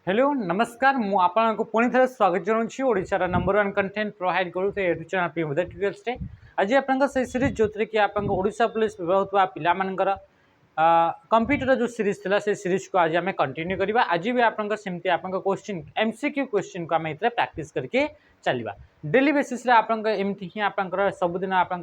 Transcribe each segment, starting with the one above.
Hello नमस्कार मु आपको पुणी थे स्वागत जनाऊँ ओडिशार नंबर वन कंटेंट प्रोवाइड करूँ यूट्यूब चैनल पीएमओ ट्यूटोरियल्स टे आज आप सीरीज जो कि आप ओडिशा पुलिस होता पिलाମାନଙ୍କର कंप्यूटर जो सीरीज था से सीरीज को आज आम कंटिन्यू करवा आज भी आपमती आप क्वेश्चन एमसीक्यू क्वेश्चन को आम ये प्राक्ट करके चलवा डेली बेसीस एमती ही आप सबुदिन आप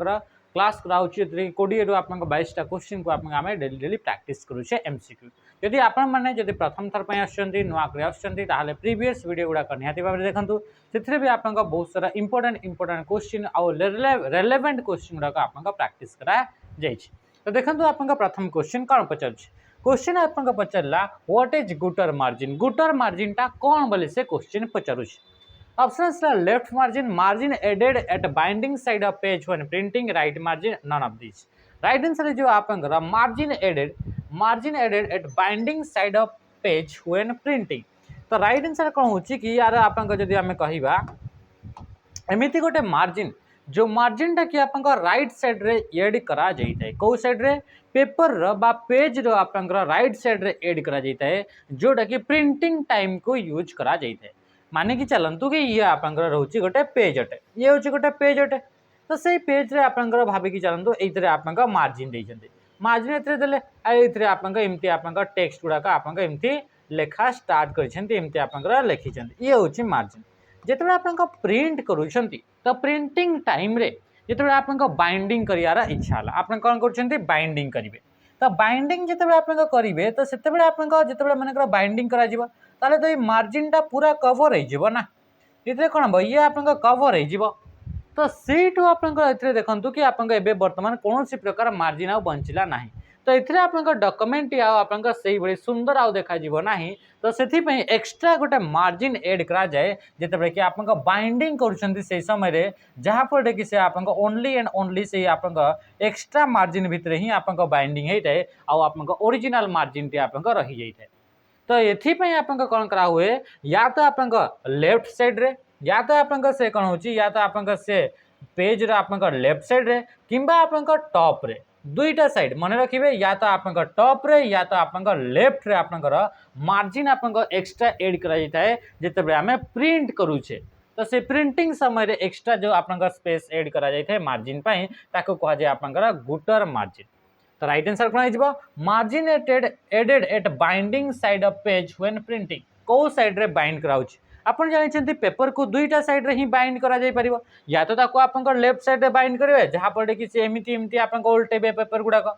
क्लास कराऊँगी 20 रू आप 22टा क्वेश्चन को आम डेली डेली प्राक्ट करुचे एमसीक्यू जदि आपण मैंने जदि प्रथम थर पर नुआ कर प्रीवियस वीडियो गुड़ाक निहाती भाव देखूँ से भी आप बहुत सारा इंपोर्टेंट क्वेश्चन आउ रेलेवेंट क्वेश्चन गुड़ाक आप प्राक्ट करा तो देखो आप प्रथम क्वेश्चन कौन पचार क्वेश्चन आप पचारा व्हाट इज गुटर मार्जिन टा कौन बोले से क्वेश्चन पचारूँ option left margin added at binding side of page when printing right margin none of this right answer जो आप margin added at binding side of page when printing तो right answer कौन हो कि यार आप कहवा एमती गोटे मार्जिन जो मार्जिन टा कि आप राइट साइड रे एड करा जाए कौ साइड रे पेपर बा पेज रो आप राइट साइड रे एड करा जाए जोटा कि प्रिंटिंग टाइम को यूज करा जाए माने कि चलतु कि ये आप रोचे गोटे पेज अटे ये हूँ गोटे पेज अटे तो से पेज रे आप भाविकी चलतु ये आप मार्जिन देते मार्जिन ये आपमती आप टेक्स्ट गुड़ाक आप लेखा स्टार्ट करमती आप लिखी ये हूँ मार्जिन जिते आप प्रिंट करुँच तो प्रिंटिंग टाइम रे जिते आप बाइंडिंग करार इच्छा है आप कौन कर बाइंडिंग करेंगे तो बाइंडिंग जिते आप करेंगे तो से जिते मन बाइंडिंग करा ताले तो ये मार्जिन टा पूरा कवर हो ना ये कौन हम ये आप कवर हो तो सीठू आप देखूँ कि आप बर्तमान कौन प्रकार मार्जिन आ बंचला ना तो ये आप डॉक्यूमेंट आप सुंदर आउ देखा ना तो से एक्स्ट्रा गोटे मार्जिन एड करा जाए जिते कि आप बाइंडिंग कर समय जहाँफल कि आप ओनली एंड ओनली से आप एक्स्ट्रा मार्जिन भितर ही आप बाइंडिंग होता है आप ओरिजिनल मार्जिन टी आप रही जाए तो ये आप कौन करा हुए या तो आप लेफ्ट साइड रे या तो आप से कौन हो या तो आप से पेज रे आप लेफ्ट साइड रे किंबा आप टॉप रे दुईटा साइड मन रखिए या तो आप टॉप रे या तो आप लेफ्ट रे आप मार्जिन आप एक्स्ट्रा एड करा जाता है जिते आम प्रिंट करूचे तो से प्रिंटिंग समय एक्स्ट्रा जो आप स्पेस एड करा जाता है मार्जिन ताको कह जाए आप गुटर मार्जिन तो राइट आंसर कौन हो margin added at binding side of page when printing कौ साइड रे बाइंड कराउछ आपन जानिछन्ती पेपर को दुईटा साइड रे ही बाइंड करा जाय परिबो या तो ताको आपन लेफ्ट साइड रे बाइंड करिवे जहां पड़े कि से एमिति आपन उल्टेबे पेपर गुडाक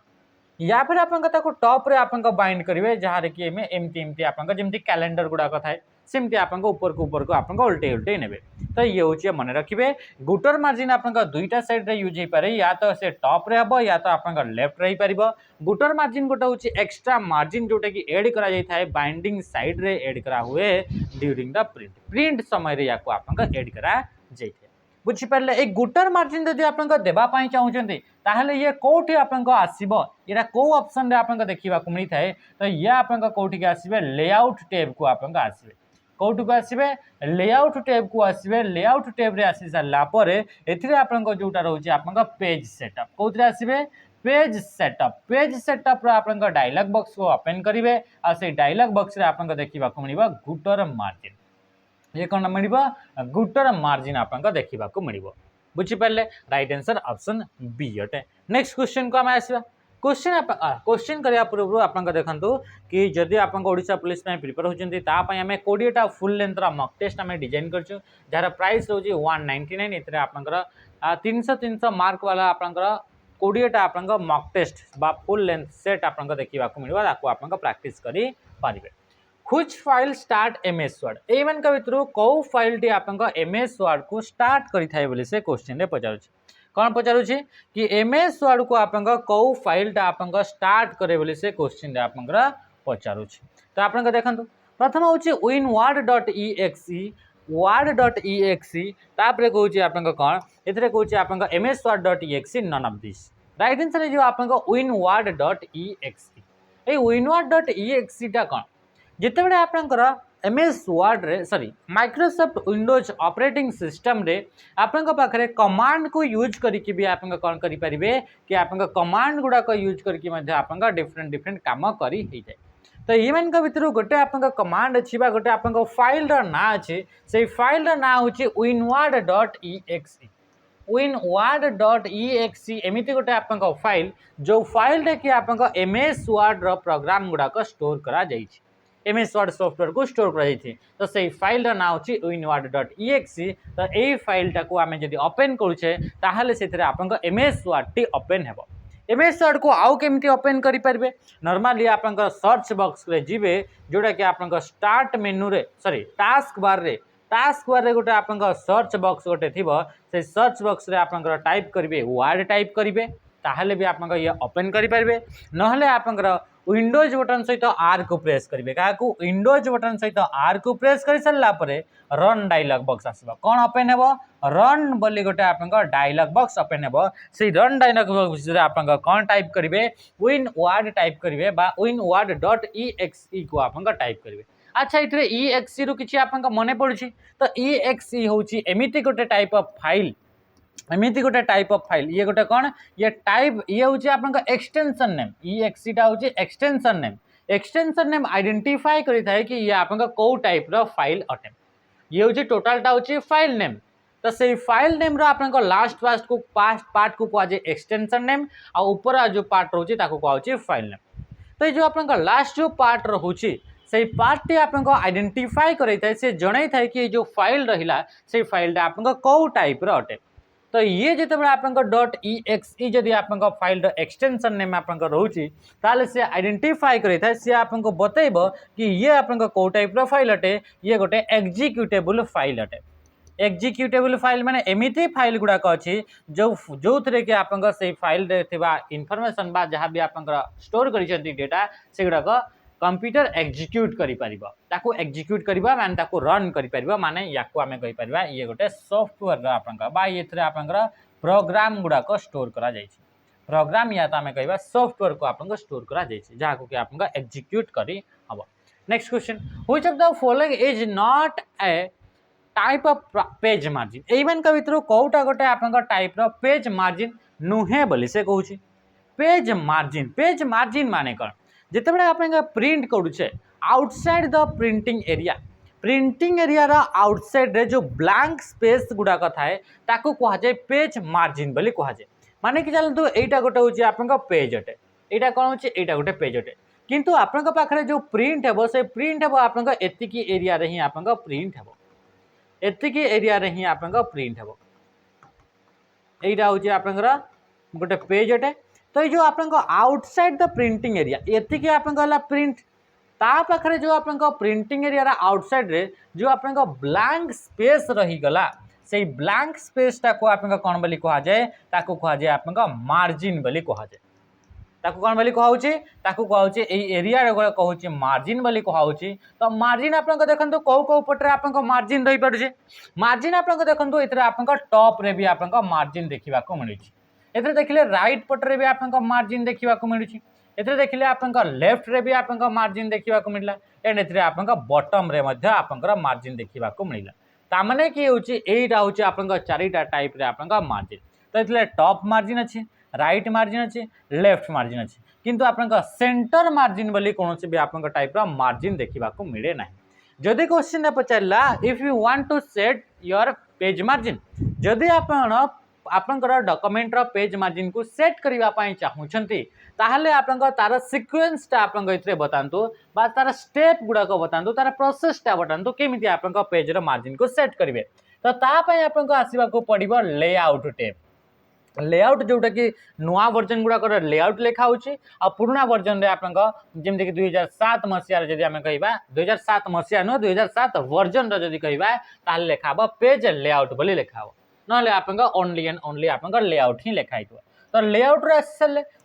या फिर आपन ताको टॉप रे आपन बाइंड करिवे जहां रे कि एमे एमिति आपन जेमति कैलेंडर गुडाक थाए सेमती आपन ऊपर को आपन उल्टे उल्टे नेबे तो ये होची मन रखिबे गुटर मार्जिन आपन दुईटा साइड रे यूज हे पारे या तो से टॉप रे हबो या तो आपन लेफ्ट रे ही परिबो गुटर मार्जिन गोटे होची एक्स्ट्रा मार्जिन जोटा कि एड करा जाय थाए बाइंडिंग साइड रे एड करा हुए ड्यूरिंग द प्रिंट समय रे याको आपन एड करा जाय थाए बुझी पारले ए गुटर मार्जिन जदि आपन देबा पई चाहुचंती ताहले ये कोठी आपन आसीबो एरा को ऑप्शन रे आपन देखिबा को मिली थाए तो ये आपन कोठी के आसीबे लेआउट टैब को आपन आसीबे कौटू को आसवे लेआउट टैब को आसवे लेआउट टैब रे आसी सारा पर एथिरे आपन जोटा रोचे आपन पेज सेटअप कौथरे आसवे पेज सेटअप रो आपन डायलॉग बॉक्स को ओपन करिवे आ से डायलॉग बॉक्स रे आपन देखिबा को मिलिबा गुटर मार्जिन ये कौन मिलिबा गुटर मार्जिन आपन देखिबा को मिलिबो बुझी पारले राइट आंसर ऑप्शन बी अटे नेक्स्ट क्वेश्चन को हम आसवा क्वेश्चन करने पूर्व आप देखो कि जदि आप ओडिशा पुलिस प्रिपेयर होती आम 20टा फुल लेंथर मक टेस्ट आम डिजाइन कर जार प्राइस रोज 199 ये आप 300 मार्क वाला आप 20टा आप मक टेस्ट बा फुल लेंथ सेट आप देखा मिलवा आप प्राक्ट करेंगे which file start MS word एमन भितर कौ फाइल टी आप एमएस वर्ड को स्टार्ट करें से क्वेश्चन रे पचार कौन पचारुछि कि एमएस वर्ड को आप कौ फाइलटा आप स्टार्ट करे बोली से क्वेश्चन आप पचारुछि तो आप देखो प्रथम हूँ winword.exe word.exe तापर कहूँ आप कौन ये कहूँ आप MS word.exe none of this right answer जो आप winword.exe ये winword.exe टा कौन जिते आप एमएस वर्ड रे sorry Microsoft Windows operating system रे आपन पाखरे कमांड को यूज करके भी आपन कौन करि परिबे कि आपन कमांड गुडा को यूज करके मध्य आपन डिफरेंट काम करी हे जाय तो ये मान भितर गोटे आप कमांड अच्छी गोटे आप फाइल ना अच्छे से फाइल ना हूँ winward.exe winward.exe एमती गोटे आप फाइल जो फाइल कि आप MS Word प्रोग्राम गुड़ाक स्टोर करा MS Word सॉफ्टवेयर को स्टोर कर तो से फाइल ना हूँ winward.exe तो यही फाइल टाक आम जब ओपन करुचे ताहले से आप MS Word टी ओपन हेबो MS Word को आउ केमती ओपन करें नॉर्मली आप सर्च बॉक्स रे जीवे जोटा कि आप स्टार्ट मेनू रे सॉरी टास्क बार रे गोटे आप सर्च बॉक्स गोटे थी से सर्च बॉक्स रे आप टाइप करेंगे वर्ड टाइप करेंगे ताहले भी आप ये ओपन करेंगे नहले आप विंडोज बटन सहित आर को प्रेस करेंगे क्या विंडोज बटन सहित आर को प्रेस कर सारा रन डायलॉग बॉक्स आसो कौन ओपन हेबो रन बोली गोटे आप डायलॉग बॉक्स ओपन हेबो से रन डायलॉग बॉक्स आप कौन टाइप करेंगे winward टाइप करेंगे winward.exe को आप टाइप करेंगे अच्छा ये exe रु किछि आप मने पड़ुछि तो exe होछि एमिति गोटे टाइप ऑफ फाइल एमिति गोटे टाइप ऑफ फाइल ये गोटे कौन ये टाइप ये हूँ आप एक्सटेंशन नेम exe हूँ एक्सटेंशन नेम आइडेंटिफाई करें कि ये आप कौ टाइप रो फाइल अटे ये हूँ टोटालटा हूँ फाइल नेम तो से फाइल नेम रो आप लास्ट पार्ट को कहुए एक्सटेंशन नेम आ ऊपर जो पार्ट रोचे कहुए फाइल नेम तो ये जो आप लास्ट जो पार्ट रोचे से पार्ट टी आप आइडेंटिफाई करे से जन था कि जो फाइल रहा से फाइल आप कौ टाइप रो अटे तो ये जिते आप .exe जदि आप फाइल एक्सटेंशन नेम आप रोचे ताले से आइडेंटिफाई करे सी आपको बतैब कि ये आप कौ टाइप रो फाइल अटे ये गोटे एग्जीक्यूटेबल फाइल अटे एग्जीक्यूटेबल फाइल माने एमिति फाइल गुड़ाक अच्छी जो थे कि आप से फाइल इनफॉरमेशन बा जहाँ भी आप स्टोर कर डेटा से गुड़ाक कंप्यूटर एग्जीक्यूट करिपारिबो एग्जीक्यूट करिबा माने ताको रन करिपारिबो माने याको आमे कहि परिबा ये गोटे सॉफ्टवेयर आपनका बा एथरे आपनका प्रोग्राम गुड़ाक स्टोर करा जायछि प्रोग्राम या तो आमे कहिबा सॉफ्टवेयर को आपनका स्टोर करा जायछि जहा को कि आपनका एग्जीक्यूट करी हबो next question which of the following is not A type of page margin एमन का भितर कोटा गोटे आपनका टाइप रो पेज मार्जिन नुहे बोली से कहूछि पेज मार्जिन माने कोन जितेबाला आप प्रिंट करुचे आउटसाइड द प्रिंटिंग एरिया रा आउटसाइड रे जो ब्लैंक स्पेस गुड़ाक थाए ताको कहुए पेज मार्जिन बोली कहुए माने कि चलतु एटा गोटे हूँ आप पेज अटे यहाँ कौन हो यहाँ गोटे पेज अटे किंतु आपण पाखे जो प्रिंट हे से प्रिंट हे आप एतिकी एरिया रे ही आप प्रिंट हे एतिकी एरिया रे ही आप प्रिंट हे यहाँ हूँ आप गोटे पेज अटे तो ये जो आप आउटसाइड द प्रिंटिंग एरिया एतिकी आप प्रिंट ता पाखरे जो आप प्रिंटिंग एरिया आउटसाइड रे जो आप ब्लैंक स्पेस रहीगला से ब्लैंक स्पेसटा को आप कौन बोली कहा जाए ताको कहा जाए आप मार्जिन बोली कहा जाए ताको कौन बोली कहुचे ताको कहुचे एई एरिया रे कहूचे मार्जिन बोली कहुचे तो मार्जिन आप देखंतु कौ कौ पटरे आप मार्जिन रही पड़ुचे मार्जिन आप देखंतु इतरे आप टॉप रे भी आप मार्जिन देखा को मिलुची एथरे देखिले राइट पटरे भी आप मार्जिन देखा मिलूँ एथरे देखिले आप लेफ्ट रे भी आप मार्जिन देखा मिलला एंड एथरे आप बॉटम रे मध्य आप मार्जिन देखा मिलला तामने कि एटा हूँ आप चारिटा टाइप रे आप मार्जिन तो ये टॉप मार्जिन अच्छे राइट मार्जिन अच्छे लेफ्ट मार्जिन अच्छे किंतु आप सेंटर मार्जिन बोली कौन भी आप टाइप रो मार्जिन देखा मिले ना जदि क्वेश्चन पचारा if you want to set your page margin जदि आपंकर डॉक्यूमेंट रो पेज मार्जिन को सेट करने चाहूँगी ताहले आपंक तार सीक्वेंसटा आप बतातु बा तार स्टेप गुड़ाक बतातु तार प्रोसेसटा बतातु केमिति आपंक पेज रो मार्जिन को सेट करेंगे तो तापाई आपंक आसवाक पड़ो लेआउट टेप लेआउट जोटा कि नुआ वर्जन गुड़ाक लेआउट लिखा आ पुराना वर्जन रे आपंक जमती कि 2007 मसीह जदि आम कह 2007 मसीहा नुह 2007 वर्जन रो जदि कहबा ताहले लिखा पेज लेआउट बोली लिखा ना आप ओनली एंड ओनली आप लेआउट ही लिखाई तो लेआउट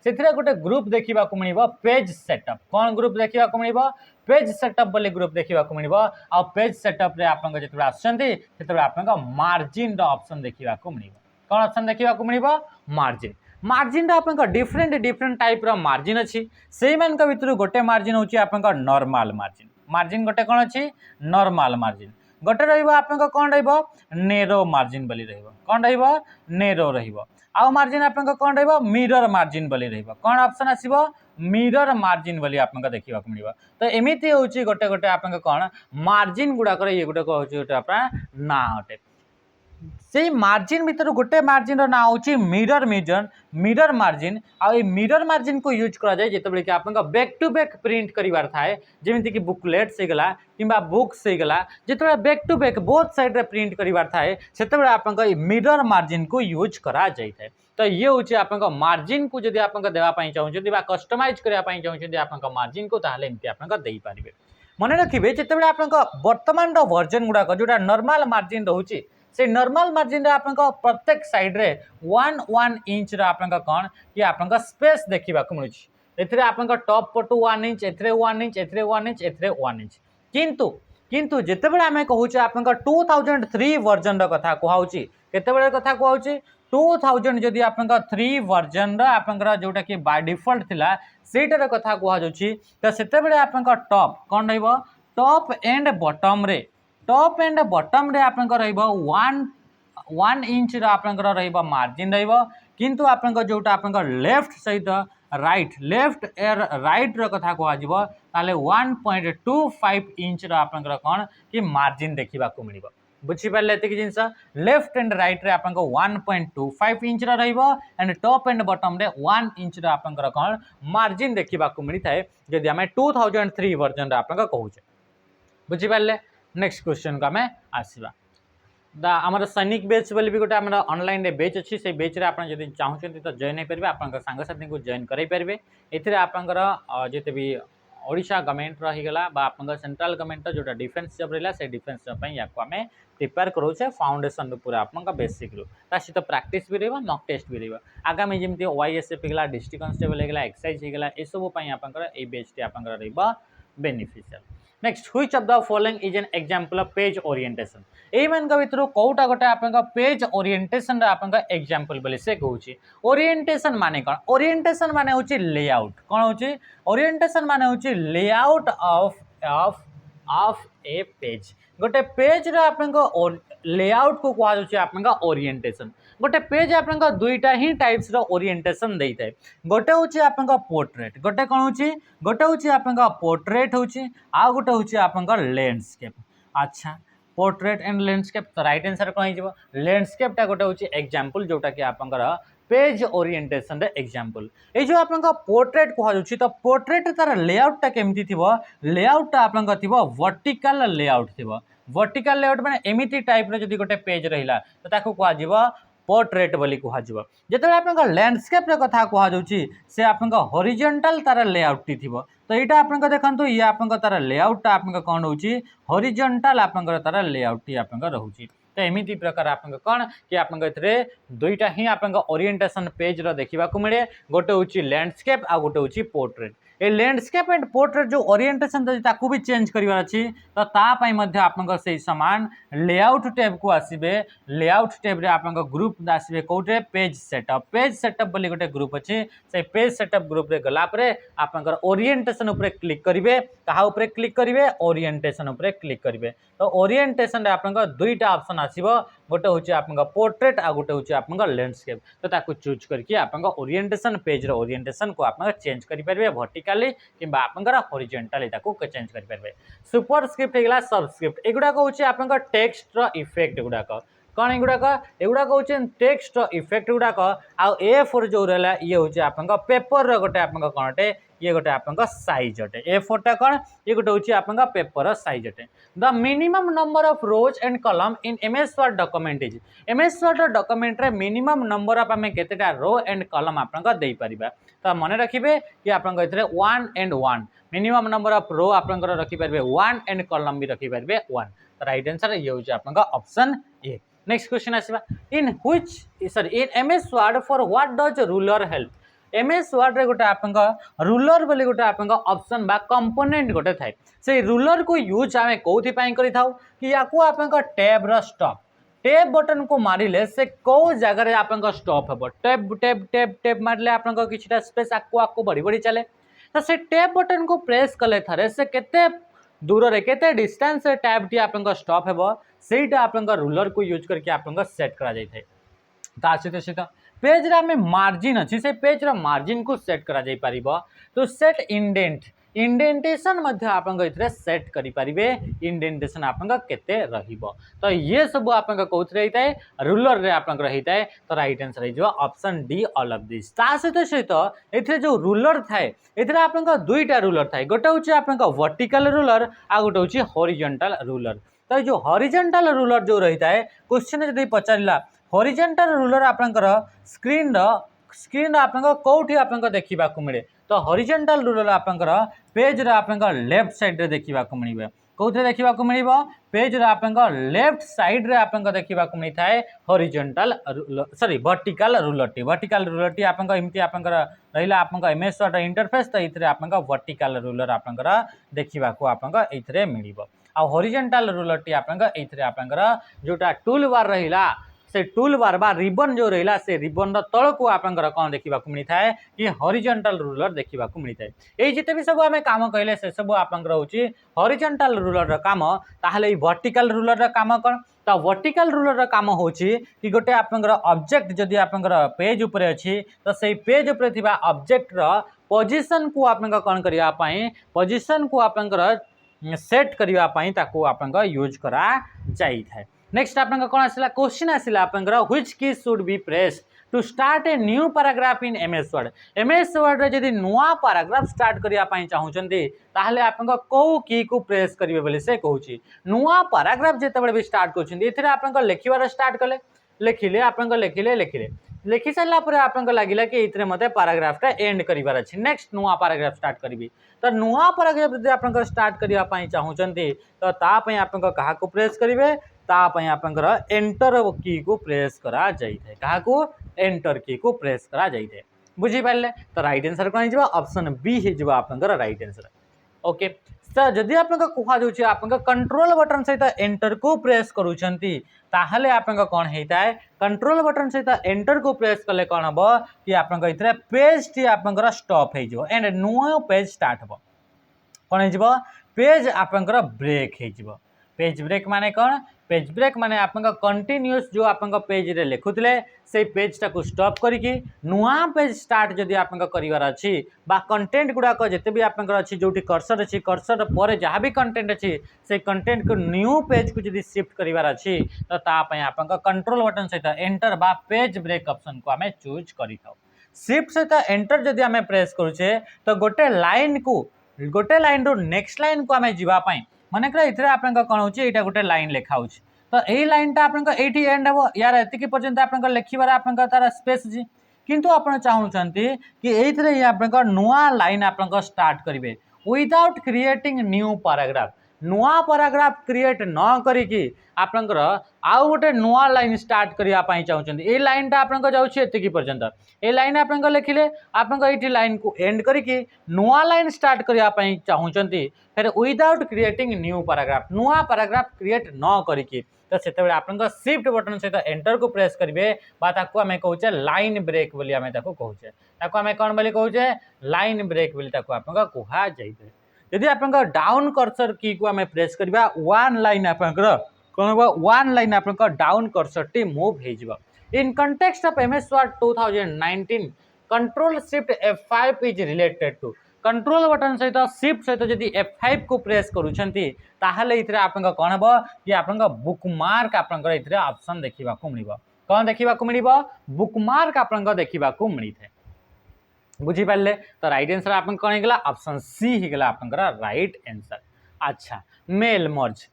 से गोटे ग्रुप देखा मिल पेज सेटअप कौन ग्रुप देखा मिल पेज सेटअप बोली ग्रुप देखा मिल आ पेज सेटअप रे आप जो आप मार्जिन ऑप्शन देखा मिल कौन ऑप्शन देखा मिल मार्जिन मार्जिन आप डिफरेंट टाइप रो मार्जिन अच्छी से भर गोटे मार्जिन हूँ आप नॉर्मल मार्जिन मार्जिन गोटे कौन अच्छी नॉर्मल मार्जिन गोटे आप कौन नेरो मार्जिन बोली कौन नेरो आउ मार्जिन आप कौन मिरर मार्जिन बोली कौन ऑप्शन आसीबो मिरर मार्जिन बोली आपन देखा मिल तो एमती हूँ गोटे गोटे आप कौन मार्जिन गुड़ाक ये गुड़ाक हूँ गोटे आप ना अटे से मार्जिन भीतर गोटे मार्जिन ना हूँ मिरर मिरर मिरर मार्जिन आई मिरर मार्जिन को यूज करा जाए जिते कि आप बैक टू बैक प्रिंट करार थाए जमीक कि बुकलेट्स होगा कि बुक्स होगा जिते back to back both side रे प्रिंट करार थाए से आप मिरर मार्जिन को यूज करा जाए तो ये हूँ आप मार्जिन को जब आप देवाई चाहते कस्टमाइज करने चाहते आप मार्जिन को ताहले एमती आप पारे मन रखिए जिते आप बर्तमान वर्जन गुड़ाक जोटा नॉर्मल मार्जिन रोचे से नॉर्मल मार्जिन रे आपन प्रत्येक साइड रे 1 इंच रे आपन कौन कि आपन स्पेस देखा मिलूँ एथिरे आपन टॉप पटू 1 इंच एथिरे 1 इंच एथिरे 1 इंच एथिरे 1 इंच किंतु किंतु जितेबाला आम कहूँ आप 2003 वर्जन कथा कहूँ केते कथा कहूँ 2000 जदि आप 3 वर्जन आपंकर जोटा कि बाय डिफॉल्ट थिला सेटार कथा कहु तो सेते आप टॉप कौन टॉप एंड बॉटम रे टॉप एंड बॉटम रे आपन वन इंच आपंकर मार्जिन किंतु आपन जोटा आपन लेफ्ट सहित राइट लेफ्ट एर राइट कथा कहु 1.25 इंच आपंकर कौन कि मार्जिन देखा मिल बुझीपारे ये जिनस लेफ्ट एंड राइट रे आपन 1.25 inch and top and bottom रे 1 इंच आपंकर कौन मार्जिन देखा मिलता है जदि आम 2003 वर्जन आप कहूँ बुझीपारे नेक्स्ट क्वेश्चन को आम आसवा आमर सैनिक बेच बोली भी गोटे आम ऑनलाइन बेच अच्छी से बेच आप चाहते तो जॉइन हो पारे आप सांगसाथी को जॉइन करेंगे ये आपंकर जिते भी ओडिशा गवर्नमेंट रहीगला आप सेंट्रल गवर्नमेंट जोटा डिफेन्स जॉब रहा से डिफेन्स जॉब या आम प्रिपेयर करोचे फाउंडेशन पूरा आप बेसिक रू सहित प्रैक्टिस भी रहा मॉक टेस्ट भी रहा आगामी जमी OISF होगा डिस्ट्रिक्ट कांस्टेबल होगा एक्साइज होगा यह सबूँ आप बेचटी आप beneficial next which of the following is an example of page orientation एई मान भीतर कोटा गोटे आप पेज ओरिएंटेशन आप एग्जांपल बोले से कहूँ ओरिएंटेशन माने कौन ओरिएंटेशन माने होची लेआउट कौन होची ओरिएंटेशन माने होची layout of of of A page गोटे पेज रे आपन लेआउट को कहा जाउची आपन ओरिएंटेशन गोटे पेज आपन दुईटा ही टाइप्स रो ओरिएंटेशन देई थाए गोटे होची आपन पोर्ट्रेट गोटे कौन होची गोटे होची आपन पोर्ट्रेट होची आ गोटे होची आपन लैंडस्केप अच्छा पोर्ट्रेट एंड लैंडस्केप तो राइट आंसर कौन हो लैंडस्केपटा गोटे होची एग्जांपल जोटा कि आपन पेज ओरिएंटेशन रे एग्जांपल ए जो आपन पोर्ट्रेट कहा जाउची तो पोर्ट्रेट तार लेआउटटा केमती थिबो लेआउटटा आपन थिबो वर्टिकल लेआउट थिबो वर्टिकल लेआउट माने एमिति टाइप रे जदि गोटे पेज रहिला तो ताको कहा जिवो पोर्ट्रेट बोली कहा जिवो जेते आपन लैंडस्केप रे कथा कहा जाउची से आपन हॉरिजॉन्टल तार लेआउट थिबो तो यहाँ आपन देखंतु ये आपन तार लेआउटटा आपन कोन होउची हॉरिजॉन्टल आपन तार लेआउट आपन रहउची तो एमिति प्रकार आप कौन कि आप दुईटा ही आप ओरिएंटेशन पेज रो देखा मिले गोटे हूँ लैंडस्केप आ गोटे हूँ portrait A landscape and portrait जो ओरिएंटेशन ताकू भी चेंज करार अच्छी तो तापाई आप सामान लेआउट टैब को आसबे लेआउट टैब रे आप ग्रुप आसबे कौटे पेज सेटअप बोली गोटे ग्रुप अच्छी से पेज सेटअप ग्रुप रे गला परे आप ओरिएंटेशन उपरे क्लिक करेंगे कहा उपरे क्लिक करेंगे ओरिएंटेशन उपरे क्लिक करेंगे तो ओरिएंटेशन रे आप दुईटा ऑप्शन आसीबो गोटे हूँ आप पोर्ट्रेट आ गोटे हूँ आप लैंडस्केप तो ताकू चूज करके आप ओरिएंटेशन पेज रो ओरिएंटेशन को आप चेंज करेंगे वर्टिकली कि हॉरिजॉन्टली ताकू चेंज करेंगे सुपरस्क्रिप्ट होगा सबस्क्रिप्ट एगुड़ाक हूँ आप टेक्स्ट रो इफेक्ट गुड़ाक कौन एगुड़ाक हूँ टेक्स्ट इफेक्ट गुड़ाक आउ A4 जो रहा ये हूँ आप पेपर गोटे आप कौनटे ये गोटे आप साइज अटे A4टा कौन ये गोटे हूँ आप पेपर साइज अटे the minimum number of rose and column in MS Word document is MS Word document रे मिनिमम नंबर ऑफ आम केतेटा रो एंड कॉलम आप दे पारिबा तो मन रखिए कि आप 1 and 1 मिनिमम नंबर ऑफ रो आप रखिपारे 1 एंड कॉलम भी रखिपारे 1 तो राइट आंसर ये हूँ आप ऑप्शन ए नेक्स्ट क्वेश्चन आसवा in which sorry in MS Word for what does ruler help MS Word रे गोटे आप रूलर बोली गोटे आप ऑप्शन बा कंपोनेंट गोटे थाए से रूलर को यूज आम कौथि करि थाउ कि याकू आप टैब रो स्टॉप टैब बटन को मारिले से कौ जगह आप स्टॉप हे टैब टैब टैब टैब मारिले आप किछटा स्पेस आकू आकू बढ़ी बढ़ी चले तो से टैब बटन को प्रेस कले थरे से केते दूर रे केते डिस्टेंस रे टैब टी आप स्टॉप हेबो सेटा आप रूलर को यूज करके आप सेट करा जाय थाए ता सहित पेज रे आमे मार्जिन अछि से पेज रो मार्जिन को सेट करा जाई परिबो तो सेट इंडेंट इंडेंटेशन मध्य आपन इथरे सेट करि परिबे इंडेंटेशन आपन केते रहिबो तो ये सब आपन कोथरे हिताय रूलर रे आपन रहिताय तो राइट आंसर हे जो option D all of this ता सहित एथरे जो रूलर थाए एथरे आपन दुईटा रूलर थाए गोटे होची आपन वर्टिकल रूलर आ गोटे होची हॉरिजॉन्टल रूलर तो जो हॉरिजॉन्टल रूलर जो रहिताय क्वेश्चन जदी पचारिला हॉरिजॉन्टल रूलर आपनकर स्क्रीन आपन कोठी आपन देखिबा को मिले तो हॉरिजॉन्टल रूलर आपनकर पेज रे आपनकर लेफ्ट साइड रे देखिबा को मिलिबे कोथे देखिबा को मिलिबो पेज रे आपनकर लेफ्ट साइड रे आपनकर देखिबा को मिलिथाय हॉरिजॉन्टल सॉरी वर्टिकल रूलर टी आपनकर इमती आपनकर रहिला आपनकर एमएस वर्ड इंटरफेस तो इथरे आपनकर वर्टिकल रूलर आपनकर देखिबा को आपनकर इथरे मिलिबो आ हॉरिजॉन्टल रूलर टी आपनकर इथरे आपनकर जोटा टूल बार रहिला से टूल बार बा रिबन जो रहिला से रिबन रो तळ को आपनकर कोन देखिबा को मिलिथाय कि हॉरिजॉन्टल रूलर देखिबा को मिलिथाय एई जेते भी सब हमें काम कहले से सब आपनकर होची हॉरिजॉन्टल रूलर रो काम ताहले वर्टिकल रूलर रो काम कोन तो वर्टिकल रूलर रो काम होची कि गोटे आपनकर ऑब्जेक्ट जदी आपनकर पेज ऊपर अछि तो सेई पेज ऊपर थिबा ऑब्जेक्ट रो पोजीशन को आपनकर कोन करिया पई पोजीशन को आपनकर सेट करिया पई ताको आपनकर यूज करा जाई थाय नेक्स्ट आपन कौन आसिला क्वेश्चन आसिला आपन which key should be press to start a new paragraph in MS Word रे जदी नुआ पैराग्राफ स्टार्ट करिया पई चाहुचंती ताहले आपन को की को प्रेस करिवे बोले से कहूची नुआ पैराग्राफ जेते बळे भी स्टार्ट करचंती एथिरे आपन लेखिबार स्टार्ट कले लेखिले आपन लेखिले लिखि सारा पर आपन लगिला कि इतने मते पैराग्राफ टा एंड करिवार अछि नेक्स्ट नुआ पैराग्राफ स्टार्ट करिवि तो नुआ पैराग्राफ जदि आपन स्टार्ट करिया पई चाहुचंती तो ता पई आपन कहा को प्रेस करिवे ता पई आपन एंटर की को प्रेस करा जाइथे कहा को एंटर की को प्रेस करा जाइथे बुझी पाले तो राइट आंसर कोन हिजबा ऑप्शन बी हिजबा आपन राइट आंसर ओके सर जदि आपन कुहा जाउची आपन कंट्रोल बटन सहित एंटर को प्रेस करूचंती ताहले आपन कोन हेताय कंट्रोल बटन सहित एंटर को प्रेस कले कोन हबो कि आपन इतरे पेज टी आपन स्टॉप हे जो एंड न्यू पेज स्टार्ट हबो कोन हिजबो पेज आपन ब्रेक हे जो पेज ब्रेक माने कोन पेज ब्रेक माने आपन कंटिन्यूअस जो आपन पेज रे लिखुतले से पेज टा को स्टॉप करिकि नुआ पेज स्टार्ट जदि आपन करिवार अछि बा कंटेंट गुडा को जते भी आपन अछि जोटी कर्सर अछि कर्सर पर जहाँ भी कंटेंट अछि से कंटेंट को न्यू पेज को जदि शिफ्ट करिवार अछि तो ता पय आपन कंट्रोल बटन सहित एंटर बा पेज ब्रेक ऑप्शन को हमें चूज करिथाउ शिफ्ट सहित एंटर जदि हमें प्रेस करूचे तो गोटे लाइन रो नेक्स्ट लाइन को हमें जीवा पय माने करा इथरे आपन कोन होची एटा गोटे लाइन लेखा होची तो एई लाइन टा आपन एठी एंड हबो यार एतिकी पर्यंत आपन लेखिबार आपन तारा स्पेस जी किंतु आपन चाहुचंती कि एइथरे आपन नुआ लाइन आपन स्टार्ट करिवे विदाउट क्रिएटिंग न्यू पैराग्राफ नुआ पैराग्राफ क्रिएट न करिकि आपनकर आउ गोटे नुआ लाइन स्टार्ट करिया पई चाहुचंती ए लाइन टा आपन जाउची एतिकी पर्यंत ए लाइन आपन लिखिले आपन एठी लाइन को एंड करिकि नुआ लाइन स्टार्ट करिया पई चाहुचंती फिर विदाउट क्रिएटिंग न्यू पैराग्राफ नुआ पैराग्राफ क्रिएट न करिकि तो सेते आपन शिफ्ट बटन सहित एंटर को प्रेस करिवे बा ताको हमें कहूचे लाइन ब्रेक बोली हमें ताको कहूचे ताको हमें कोन बोली कहूचे लाइन ब्रेक बोली ताको आपन कुहा जाइते यदि आपन डाउन कर्सर की को हमें प्रेस करबा वन लाइन आपन कोन वन लाइन आपन डाउन कर्सर टी मूव हे जिवो in context of MS Word 2019 control shift F5 is related to control button सहित शिफ्ट सहित जदि F5 को प्रेस करूछंती ताहले इथरे आपन कोन हबो कि आपन बुकमार्क आपन इथरे ऑप्शन देखिबा को मिलिबो कोन देखिबा को मिलिबो बुकमार्क आपन देखिबा को मिलिथे बुझी पाले तो राइट आंसर आपन कोन हेगला ऑप्शन सी हेगला आपन राइट आंसर अच्छा मेल मर्ज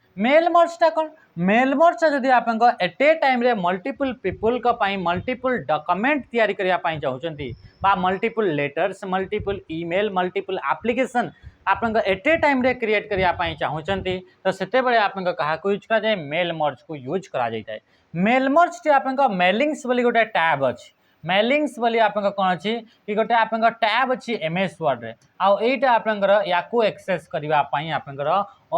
टा कोन मेल मर्ज जदि आपन एट ए टाइम रे मल्टीपल पीपल का पाई मल्टीपल डॉक्यूमेंट तैयारी करिया पाई चाहुचंती बा multiple letters multiple email multiple application आपन एट ए टाइम रे क्रिएट करिया पाई चाहुचंती तो सेते बेले आपन कहा को यूज करा जाय मेल मर्ज को यूज करा जाय मेल मर्ज टी आपन मेलिंग्स बोली गोटे टैब अछि मेलिंग्स बोली आपन कोन अछि कि गोटे आपन टैब अछि एमएस वर्ड रे आ एटा आपन याको एक्सेस करिवा पई आपन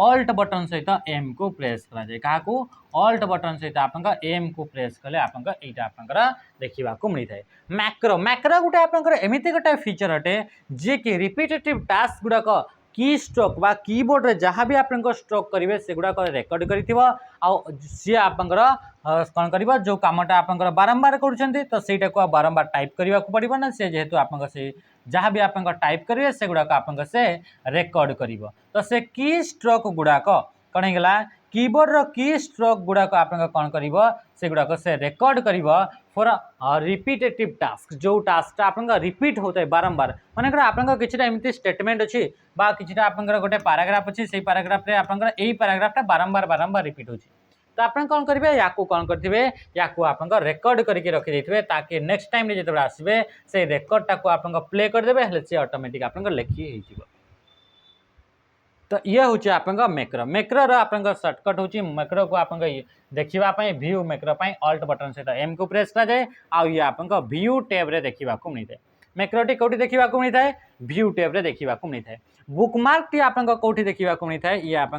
ऑल्ट बटन सहित एम को प्रेस करा जाय का को ऑल्ट बटन सहित आपन एम को प्रेस कले आपन एटा आपन देखिबा को मिली थाए मैक्रो गोटे आपन एमिति गोटे फीचर अटे जे कि रिपीटेटिव टास्क गुडा को की स्ट्रोक बा कीबोर्ड रे जहाँ भी आप स्ट्रोक करेंगे से गुड़ाक रेकर्ड कर सी आपंकर कौन कर जो कमटा आप बारंबार कर तो सहीटा को बारंबार टाइप करने को पड़ो ना से जेहेतु आप जहाँ भी आप टाइप करेंगे से गुड़ाक आप से रेकर्ड कर तो से की स्ट्रोक गुड़ाक कौन होगा कीबोर्ड रो की स्ट्रोक गुड़ाक आप कौन कर से गुड़ाक से रेकर्ड कर फॉर रिपीटेटिव टास्क जो टास्क आप रिपीट होता है बारंबार मन आप किसी एमती स्टेटमेंट अच्छी कि गोटे पाराग्राफ अच्छी से पाराग्राफ आप पाराग्राफटा बारंबार बारंबार रिपीट होची तो आप कौन करेंगे या कौन करेंगे या आप रेकर्ड करके रखिदे ताकि नेक्स्ट टाइम जो आसवे से रेकर्डटा को आप प्ले करदे से ऑटोमेटिक आप लिखी हो तो ये हूँ आप मेक्रो मेक्रोर आप सर्टकट हूँ मेक्रो को आप देखापी व्यू मेक्रो अल्ट बटन सहित एम को प्रेस कराए ये आप व्यू टैब रे देखा मिलता है मेक्रोटी कौटी देखा मिलता है व्यू टैब रे देखा मिलता है बुकमार्क टी आप कौटी देखा मिलता है ये आप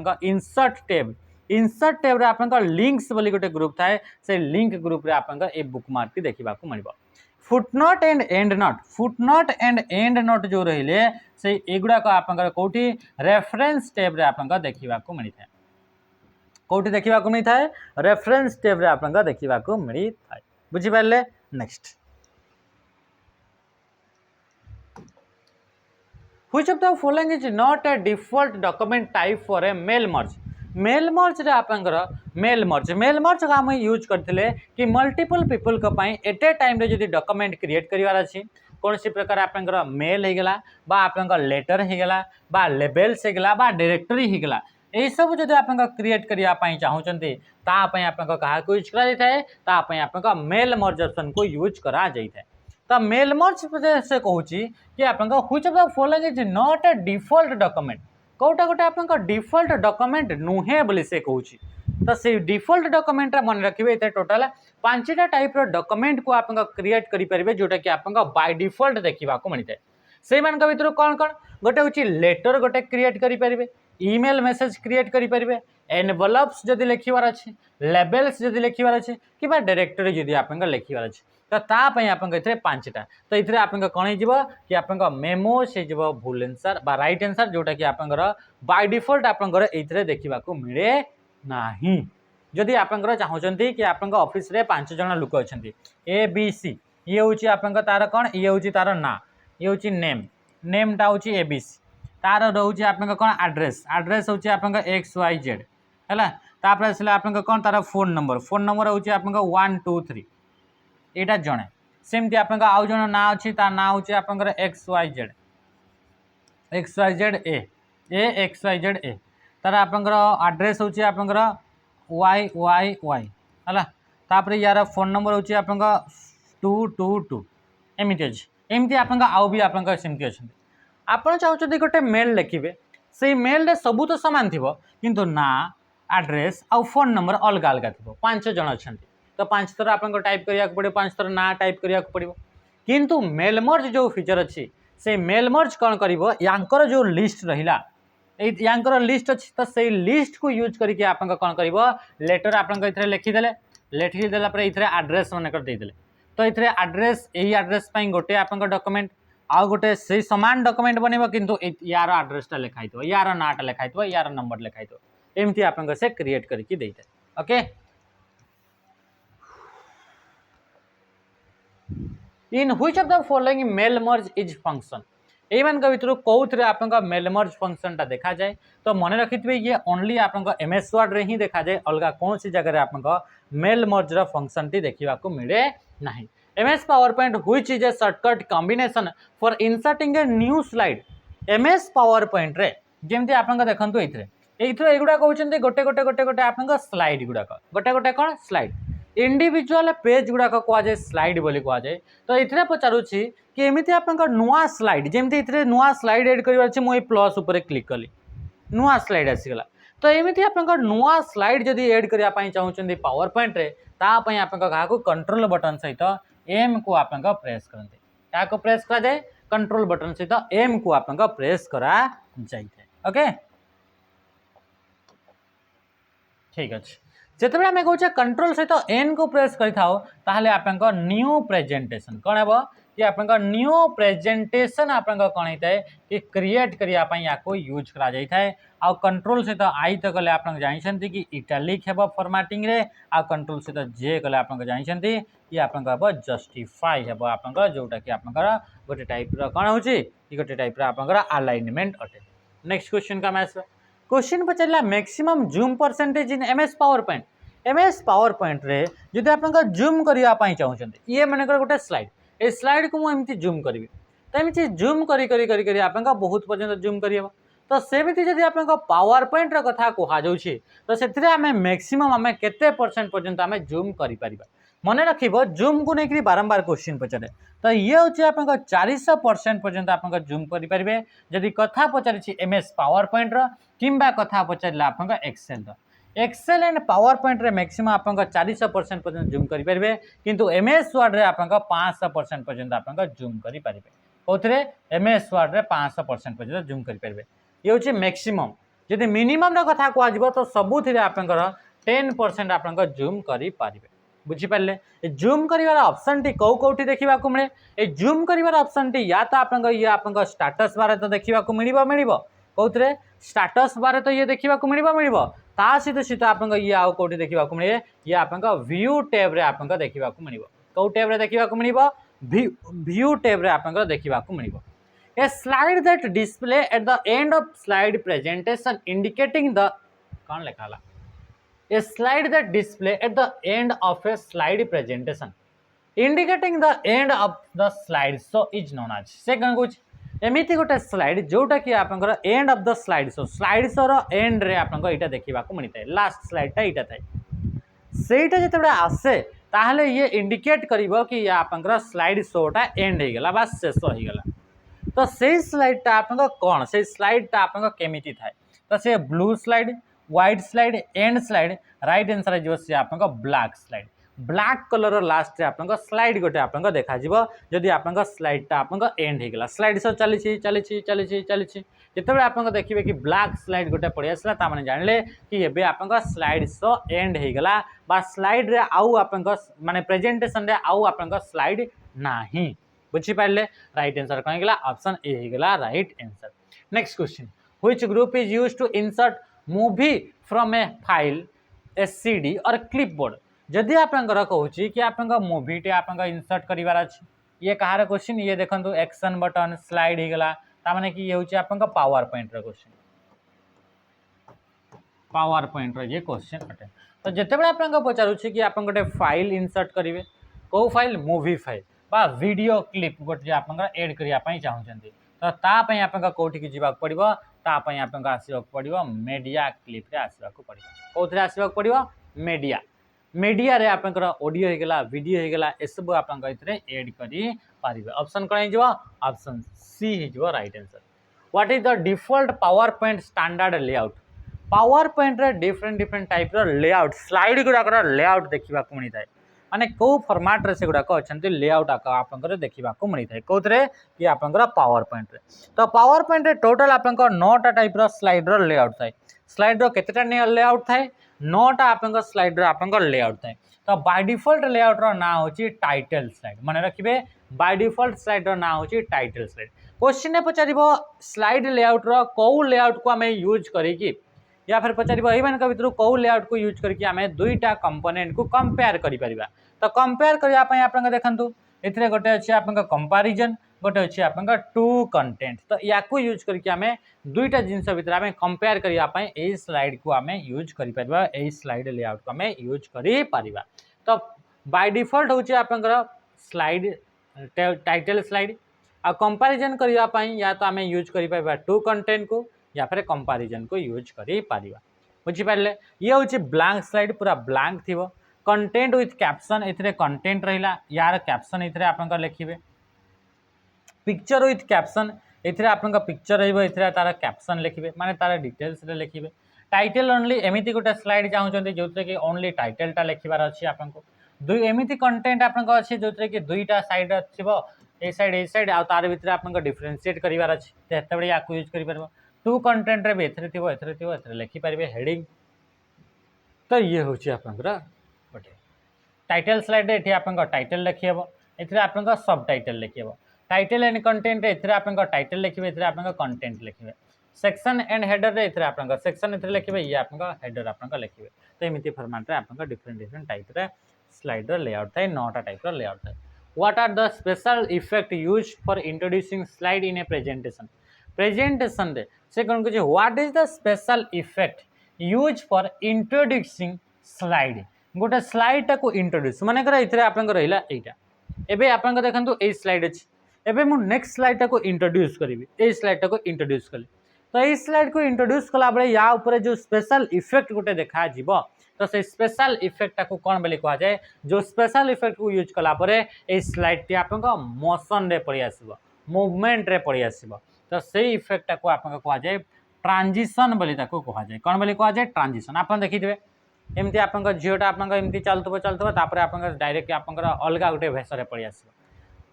इंसर्ट टैब रे आप लिंक्स बोली गोटे ग्रुप थाए से लिंक ग्रुप रे आप बुकमार्क टी देखा मिल फुटनोट एंड एंड नोट जो रहिले से एगुड़ाक आप कौटी रेफरेंस टैब रे आप देखा मिलता है कौटी देखा मिलता है रेफरेंस टैब रे आप देखा मिलता है बुझिपारे next which of the following is not a default document type for a mail merge mail merge रे आप मेल मर्ज का आम यूज करते कि multiple people at a time रे जदि डॉक्यूमेंट क्रिएट करार अच्छी कौन सी प्रकार आप मेल होगला आप लेटर होगला बा लेबल्स होगला बा डायरेक्टरी होगला यही सब जब आप क्रिएट करने चाहते तापाई आप यूज कराए आप मेल मर्ज ऑप्शन को यूज करा जाए तो मेल मर्ज से कहूँ कि आप which of the following is not a default document कौटा गोटे आप डिफॉल्ट डॉक्यूमेंट नुहे बोली से कहूँ तो से डिफॉल्ट डॉक्यूमेंट मन रखिए टोटाल 5टा टाइप डॉक्यूमेंट को आप क्रिएट करेंगे जोटा कि आप बाय डिफॉल्ट देखा मिलता है से भर कौन कौन गोटे हूँ लेटर गोटे क्रिएट करेंगे ईमेल मेसेज क्रिएट करेंगे एनवलप्स जदि लिखबार अच्छे लेबल्स जदि लिखबार अच्छे कि डायरेक्टरी जदि आप लिखबार अच्छे तो तापाई आप 5टा तो ये आप कौन हो कि आप मेमो से भूल आंसर बा राइट आंसर जोटा कि आप बाय डिफॉल्ट आप देखा मिले ना जदि आप चाहते कि आप ऑफिस रे 5 जन लोक अच्छा ए बी सी ये हूँ आप तार कौन ये हूँ तार ना ये हूँ नेमटा हूँ ए बी सी तार रोचे आप कौन आड्रेस हूँ आप XYZ है तापर आसला आप कौन तार फोन नंबर हूँ आप 1 2 3 यहाँ जड़े सेमती आप आउ जन ना अच्छी तार ना हूँ आप XYZ ए तार आप आड्रेस हूँ आप YYY है तापर यार फोन नंबर हूँ आप 222 एमती अच्छे एमती आप आउ भी आपमती अच्छा आप चाहते गोटे मेल लिखे से मेल सबू तो सामान थी किंतु ना आड्रेस आउ फोन नंबर अलग अलग थी 5 जन अच्छा तो 5 थर आप टाइप करा पड़ो 5 थर ना टाइप करा पड़ो किंतु मेल मर्ज जो फीचर अच्छी से मेल मर्ज कौन कर जो लिस्ट रहा यांकर लिस्ट अच्छी तो से लिस्ट को यूज करके आप कौन कर लेटर आप लिखिदे लिखिदेला ये आड्रेस मनकर देदेले तो ये आड्रेस यही आड्रेस गोटे आप डॉक्यूमेंट आउ गोटे से सामान डॉक्यूमेंट बनइबा किंतु यार आड्रेसटा लिखाई यार नाटा लिखाई यार नंबर लिखाई एमती आप से क्रिएट करके देते okay in which of the following mail merge is function एमान भर कौन आप मेल मर्ज फंक्शनटा देखा जाए तो मन रखिथे ये ओनली आप MS वर्ड रे ही देखा जाए अलग कौन सी जगह आप मेल मर्जर फंक्शन टी देखा मिले ना MS PowerPoint which is a shortcut combination for inserting a new slide MS PowerPoint रे जमती आप देखते ये युवा कहते गोटे गोटे गोटे गोटे आप स्लाइड गुड़ाक गोटे गोटे कौन स्लाइड इंडिविजुअल पेज गुड़ाक कहुए स्लाइड बोली कहुए तो ये पचारूँ कि एमती आप नुआ स्लाइड जमी नुआ स्लाइड एड कर मुझे प्लस उपर क्लिक कली नुआ स्लाइड आसीगला तो एमती आप नुआ स्लाइड जदि एड करने चाहते पावर पॉइंट रे तापाई आप कंट्रोल बटन सहित एम को आप प्रेस करते क्या प्रेस करा जाए कंट्रोल बटन सहित एम को आप प्रेस करा जाए ओके ठीक अच्छे जिते आम कहे कंट्रोल सहित एन को प्रेस कर आप न्यू प्रेजेंटेशन कौन हे कि आपंका न्यू प्रेजेंटेशन आपंका कौन होता है कि क्रिएट करने या यूज करा जाय थाए। आ कंट्रोल सहित आई तो कले आप जानते कि इटालिक हेब फॉर्मेटिंग रे आ कंट्रोल सहित जे कले आप जानते ये आपंका हम जस्टिफाई हेब आपंका जोटा कि आपंका गोटे टाइप कौन हो गोटे टाइप आपंका अलाइनमेंट अटे। नेक्स्ट क्वेश्चन का मैथ क्वेश्चन पचारा maximum zoom percentage in MS PowerPoint. MS PowerPoint रे जदि आप जूम करने चाहते ये मनकर गोटे स्लाइड ए स्लाइड को मुझे जूम करी तो एमती जूम करी आप बहुत पर्यटन जूम कर तो सेमती जब आप पावर पॉइंट कथा कहुच्छे तो से आम मैक्सिमम आम के परसेंट पर्यटन आम जूम कर मन रख जूम को लेकिन बारंबार क्वेश्चन पचारे तो ये हूँ आप 400% पर्यटन आप जूम करेंगे जदि कथा पचारि एमएस पावर पॉइंट किंबा कथा पचारा आप Excel Excel and PowerPoint रे मैक्सिमम आप 400% पर्यटन जूम करेंगे किंतु एमएस वर्ड रे आप 500% पर्यटन आप जूम करेंगे कौन एमएस वर्ड रे 500% पर्यटन जूम करेंगे ये हूँ मैक्सिमम जदि मिनिमम कथा कह तो सबुथ आप 10% आप जूम करेंगे बुझीपारे जूम कर ऑप्शन टी कौ कौटी देखा मिले ये जूम कर ऑप्शन टी या तो आप स्टाटस बारे तो देखा मिल कौन स्टाटस बारे तो ये देखा मिल सहित आप ये आउ कौटी देखा मिले ये आप व्यू टैब रे आप देखा मिल कौ टैब रे देखा मिल व्यू टैब रे आप देखा मिल a slide that display at the end of slide presentation indicating the कौन लिखा a slide that display at the end of a slide presentation indicating the end of the slide so is known as से कौन कुछ एमती गोटे slide जोटा कि आप end of the slide show रो एंड रे आप देखा मिलता है लास्ट स्लाइडटा यहाँ थाए सेटा जिते आसे ताहले ये इंडिकेट करिवो कि आप स्लाइड शोटा एंड हो गला बा शेष हो गला तो से स्लाइडटा आप कौन से स्लाइडटा आप केमिति थाए तो से blue slide white slide and slide right answer जो आप black slide black colour last आप स्लाइड गोटे आप देखा जदि आप स्लाइडटा आप एंड हो गला स्लाइड सो चली जिते आप देखिए कि ब्लैक स्लाइड गोटे पड़े आसला ताने जानले कि ये आप स्लाइड सो एंड हो गला बा स्लाइड रे आउ आप माने प्रेजेंटेशन रे आउ आप स्लाइड नाही बुझीपारे राइट आंसर कौन गला ऑप्शन ए हो गला right answer. Next question which group is used to insert movie from a file a CD or clipboard जदि आप कहूँ कि आप मूवीटे आप इंसर्ट करार अच्छे ये कहार क्वेश्चन ये देखो एक्शन बटन स्लाइड हो गला ताने कि ये हूँ आप power point question power point ये क्वेश्चन अटे तो जिते आप पचारूँ कि आप गोटे फाइल इंसर्ट करेंगे कौ फाइल मूवी फाइल बा वीडियो क्लिप गोटे आप एड करने चाहते तो तापाई आप कौटिक जावाक पड़ो तापाई आप आसवाक पड़ो मीडिया क्लिप आसवाक पड़ो कौन आसवाक पड़ो मीडिया मीडिया रे आप ऑडियो होगला वीडियो होगला ए सब आप एड करें ऑप्शन कौन हो ऑप्शन सी हो right answer. What is the default PowerPoint standard layout PowerPoint रे डिफरेंट टाइप लेआउट स्लाइड गुड़ाक लेआउट देखा मिलता है माने कौ फॉर्मेट रे से गुड़ाक अच्छा लेआउट आप देखा मिलता है कौन कि आप पावर पॉइंट रे तो पावर पॉइंट रे टोटल आप 9टा टाइप स्लाइड लेआउट थाए स्लाइड केतेटा लेआउट थाए 9टा आप स्लाइड आप लेआउट थाए तो बाय डिफॉल्ट लेआउट ना हूँ टाइटल स्लाइड मन रखिए बाय डिफॉल्ट स्लाइड ना हूँ टाइटल स्लाइड क्वेश्चन ने पचार स्लाइड लेआउट कौ लेआउट को आम यूज करी या फिर पचार ये भर कौ लेआउट को यूज करके आम दुईटा कंपोनेंट को कंपेयर करा तो कंपेयर करने आप देखूँ ये गोटे अच्छे आप कंपारिजन गोटे अच्छे आप टू कंटेंट तो या यूज करके आम दुईटा जिनस भितर आम कंपेयर करने स्लाइड को आम यूज कर स्लाइड लेआउट को आम यूज कर तो बाय डिफॉल्ट हूँ आप स्लाइड टाइटल स्लाइड आ कंपैरिजन करने या तो आम यूज कर टू कंटेंट को या फिर कंपैरिजन को यूज कर बुझीपारे ये हूँ ब्लैंक स्लाइड पूरा ब्लैंक थी content with caption a content रहा यार कैप्शन ये आप लिखे पिक्चर विथ कैप्शन ये आप पिक्चर रही तार कैप्शन लिखे माने तार डिटेल्स लिखे टाइटल ओनली एमती गोटे स्लाइड चाहते जो कि ओनली टाइटलटा लिखार अच्छी आपको दुई एमती कंटेंट आप अच्छे जो कि दुईटा साइड थी ए साइड आ तार भीतर आप डिफरेनसीएट करार अच्छे तो या यूज कर टू कंटेंट रे भी एथरे थी लिखिपारे हेडिंग तो ये हूँ आप गोटे टाइटल स्लाइड ये आप टाइटल लिखी हे एथिरे आपनका सब टाइटल लिखिबो टाइटल एंड कंटेंट रे एथिरे आपनका टाइटल लिखिबे एथिरे आपनका कंटेंट लिखिबे सेक्शन एंड हेडर रे एथिरे आपनका सेक्शन एथिरे लिखिबे ये आपनका हेडर आपनका लिखिबे तो एमिति फॉर्मेट रे आपनका डिफरेंट टाइप रे स्लाइड रे लेआउट थाए 9टा टाइप रे लेआउट थाए what are the special effect used for introducing slide in a presentation रे से कोन कहै what is the special effect use for introducing slide गोटे स्लाइड टा को इंट्रोड्यूस माने कर इथरे आपन रहिला एटा एबे आपन देखंतु ए स्लाइड अछि एबे मु नेक्स्ट स्लाइड टा को इंट्रोड्यूस करिवि ए स्लाइड टा को इंट्रोड्यूस कली तो ए स्लाइड को इंट्रोड्यूस कला बळे या ऊपर जो स्पेशल इफेक्ट गोटे देखा जिवो तो से स्पेशल इफेक्ट टा को कोन बेले कहा जाय जो स्पेशल इफेक्ट को यूज कला परे ए स्लाइड टी आपन को मोशन रे पड़ी आसीबो मूवमेंट रे पड़ी आसीबो तो से इफेक्ट टा को आपन कहा जाय ट्रांजिशन बोली ताको कहा जाय कोन बोली कहा जाय ट्रांजिशन आपन देखि देबे एमती आपन झीटा आपन एमती चलतबो तापर आपन डायरेक्ट आपन अलग गोटे भेषरे पड़ी आसीबो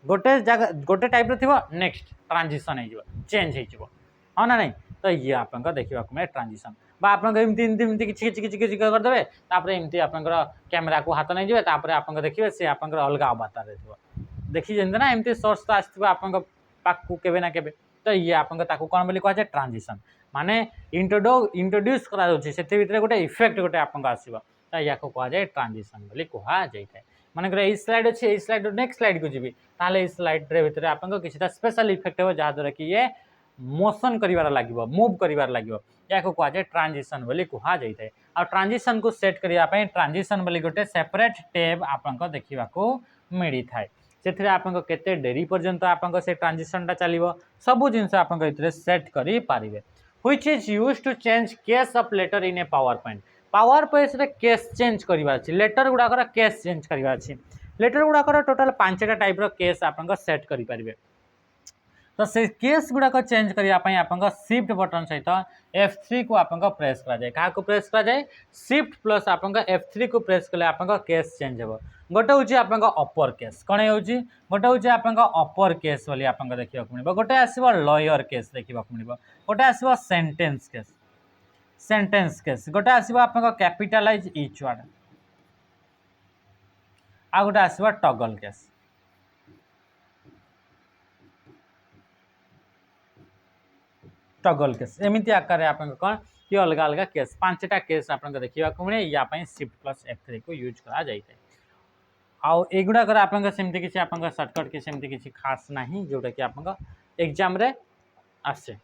गोटे जगह गोटे टाइप रो थिबो नेक्स्ट ट्रांजिशन हे जिवो चेंज हे जिवो हां ना नहीं तो ये आपन देखिबा को मैं ट्रांजिशन बा आपन एमती किछि कर देबे तापर एमती आपन कैमरा को हाथ नै जिवे तापर आपन देखिबे से आपन अलग अवतार रे थिबो देखि जेंद ना एमती सोर्स तो आस्थिबो आपन पाक को केबे ना केबे तो ये आपन ताको कोन बोली कहा जाय ट्रांजिशन माने इंट्रोड्यूस करा जाउछि सेते भितरे गोटे इफेक्ट गोटे आपन आसीबो तो या को कहा जाय ट्रांजिशन बोली कहा जाय थाए माने करे ए स्लाइड अछि ए स्लाइड नेक्स्ट स्लाइड को जिबी ताले ए स्लाइड रे भितरे आपन किछटा स्पेशल इफेक्ट हो जा द्वारा कि ये मोशन करिवार लागिबो मूव करिवार लागिबो या को कहा जाय ट्रांजिशन बोली कहा जाय थाए आ ट्रांजिशन को सेट करिया पय ट्रांजिशन बोली गोटे सेपरेट टैब आपन को देखिबा को मिली थाए सेथिरे आपन केते डेरी पर्यंत आपन से ट्रांजिशन टा चलिबो सब जिंस आपन इतरे सेट करि पारिबे which is used to change case of letter in a PowerPoint रे केस चेंज करिवार अछि लेटर गुडाकर केस चेंज करिवार अछि लेटर गुडाकर टोटल 5टा टाइप रो केस आपन सेट करि पारिबे तो से केस गुडाक चेंज करिया पय आपन शिफ्ट बटन सहित F3 को आपन प्रेस करा जाय का को प्रेस करा जाय शिफ्ट प्लस आपन F3 को प्रेस कले आपन केस चेंज हेबो गोटे होची आपन अपर केस कोन होची गोटे होची आपन अपर केस वाली आपन देखिबा को मिलबो गोटे आसीबो लोअर केस देखिबा को मिलबो गोटे आसीबो सेंटेंस केस गोटे आसीबो आपन कैपिटलाइज ईच वर्ड आ गोटे आसीबो टगल केस टगल केस एमिति आकार रे आपन कोन कि अलग अलग केस 5टा केस आपन देखिबा को मिले या पय शिफ्ट प्लस F3 को यूज करा जायते आउ एगुडा कर आपन सेमति किछि आपन शॉर्टकट के सेमति किछि खास नाही जोटा कि आपन एग्जाम रे आसे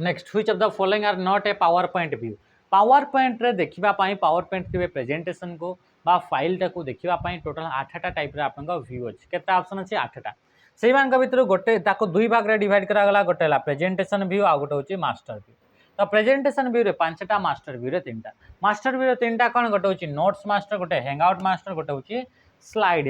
next which of the following are not a PowerPoint रे देखिबा पय पावर पॉइंट के प्रेजेंटेशन को बा फाइल टा को देखिबा पय टोटल 8टा टाइप रे आपन व्यू अछि केता ऑप्शन अछि 8टा सेहि मान के भीतर गोटे ताको दुई भाग रे डिवाइड करा गला गोटे ला प्रेजेंटेशन व्यू आ गोटे होची मास्टर व्यू तो प्रेजेंटेशन व्यू रे 5टा मास्टर व्यू रे 3टा मास्टर व्यू रे 3टा कोन गोटे होची नोट्स मास्टर गोटे हैंगआउट मास्टर गोटे होची स्लाइड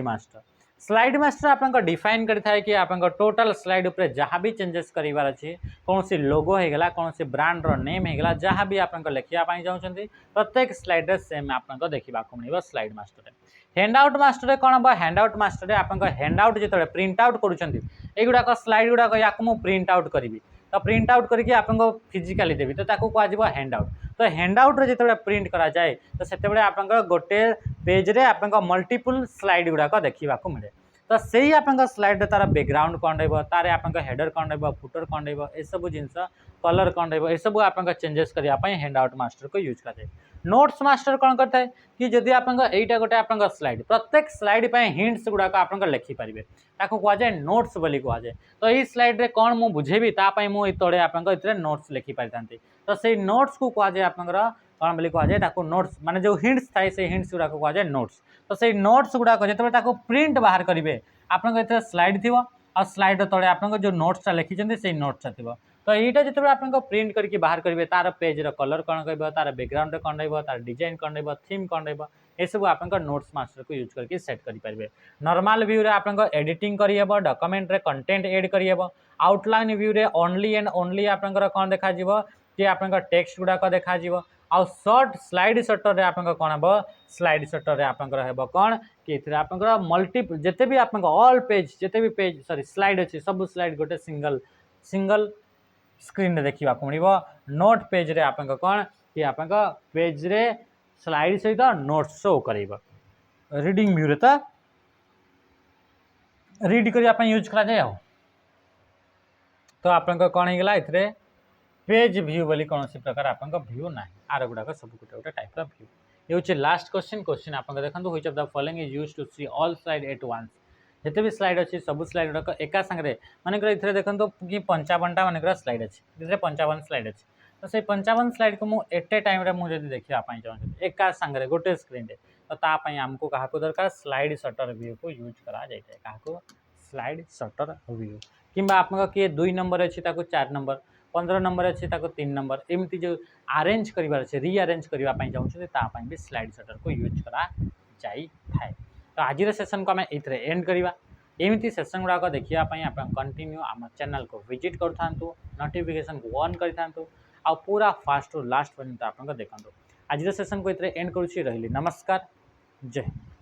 मास्टर आपन डिफाइन करि थाए कि आपन टोटल स्लाइड ऊपर जहाँ भी चेंजेस करिवार अछि कौन सी लोगो हे गला कौन सी ब्रांड रो नेम हे गला जहाँ भी आपन लेखिया पाई जाउछंती प्रत्येक स्लाइड रे सेम आपन देखिबा को मिलबो स्लाइड मास्टर हैंडआउट मास्टर रे कोन बा हैंडआउट मास्टर रे आपन हैंडआउट जेतले प्रिंट आउट करूछंती एगुडा को स्लाइड गुडा को याक मु प्रिंट आउट करिवि तो प्रिंट आउट करके आपन फिजिकली देबी तो ताको कहा जिवो हैंडआउट तो हैंडआउट रे जेतले प्रिंट करा जाए तो सेते बेले आपन गोटे पेज रे आपन मल्टीपल स्लाइड गुडा को देखिबा को मिले तो सही आपन स्लाइड रे तार बैकग्राउंड कोन रहबो तारे आपन हेडर कोन रहबो फुटर कोन रहबो ए सब जिंस कलर कोन रहबो ए सब आपन चेंजेस करिया पय हैंडआउट मास्टर को यूज करते नोट्स मास्टर कोन करता है कि जदि आपन एटा गोटे आपन स्लाइड प्रत्येक स्लाइड पय हिंट्स गुडा को आपन लिखि परिबे ताको कहा जाए नोट्स बोली कहा जाए तो ये स्लाइड रे कोन मु बुझेबी ता पय मु तळे आपन इतरे नोट्स लिखि परितांती तो से नोट्स को कहा जाए आपन कोन बोली कहा जाए ताको नोट्स माने जो हिंट्स थाए से हिंट्स गुडा को कहा जाए नोट्स तो से नोट्स गुडा को जेतबे ताको प्रिंट बाहर करिवे आपन इतरे स्लाइड थिवो आ स्लाइड तळे आपन जो नोट्स लिखि चंदी से नोट्स थिवो तो एटा जेतबे आपन प्रिंट करके बाहर करिवे तार पेज रो कलर कोन कहबो तार बैकग्राउंड कोन रहबो तार डिजाइन कोन रहबो थीम कोन रहबो ए सब आपन नोट्स मास्टर को यूज करके सेट करि परिबे नॉर्मल व्यू रे आपन एडिटिंग करियबो डॉक्यूमेंट रे कंटेंट ऐड करियबो आउटलाइन व्यू रे ओनली एंड ओनली आपन कोन देखा जिवो कि आपन टेक्स्ट गुडा को देखा जिवो आ शॉर्ट स्लाइड शॉटर रे आपन कोन हबो स्लाइड शॉटर रे आपन हेबो कोन कि इथरे आपन मल्टीपल जते भी आपन ऑल पेज जते भी पेज सॉरी स्लाइड अछि सब स्लाइड गोटे सिंगल स्क्रीन रे देखिबा को मिलिबो नोट पेज रे आपन कोन कि आपन पेज रे स्लाइड सहित नोट्स शो करेबो रीडिंग व्यू रे त रीड करने यूज कराए आ तो आपन कौन होगा ये पेज व्यू बोली कौन प्रकार आपन व्यू ना आर गुड़ाक सब गोटे गोटे टाइप व्यू ये हूँ लास्ट क्वेश्चन आप देखो which of the following is used to see all slide at once जिते भी स्लाइड अच्छी सब स्लाइड गुड़ाक एका सांगे मानकर ये देखो कि 55टा मानकर स्लाइड अच्छे ये 55 स्लाइड अच्छे तो से 55 स्लाइड को मुझे एट ए टाइम मुझे देखापी चाहूँ एका सांगे गोटे स्क्रीन तो तापाई आमको क्या दरकार स्लाइड शटर व्यू को यूज करा जाए क्या स्लाइड शटर व्यू कि आप किए 2 नंबर अच्छी 4 नंबर 15 नंबर अच्छी 3 नंबर एमती जो आरेंज करार अच्छे रिअरेंज करने चाहूँ भी स्लाइड शटर को यूज करा जाए तो आज सेसन को आम ये एंड करवा एमती सेसन गुड़ाक देखापी आप कंटिन्यू आम चैनल को विजिट करूँ नोटिफिकेशन को ऑन करूँ आ पूरा फास्ट रु लास्ट पर्यंत आप देखो आज सेसन को ये एंड करुँच रही नमस्कार जय हिंद।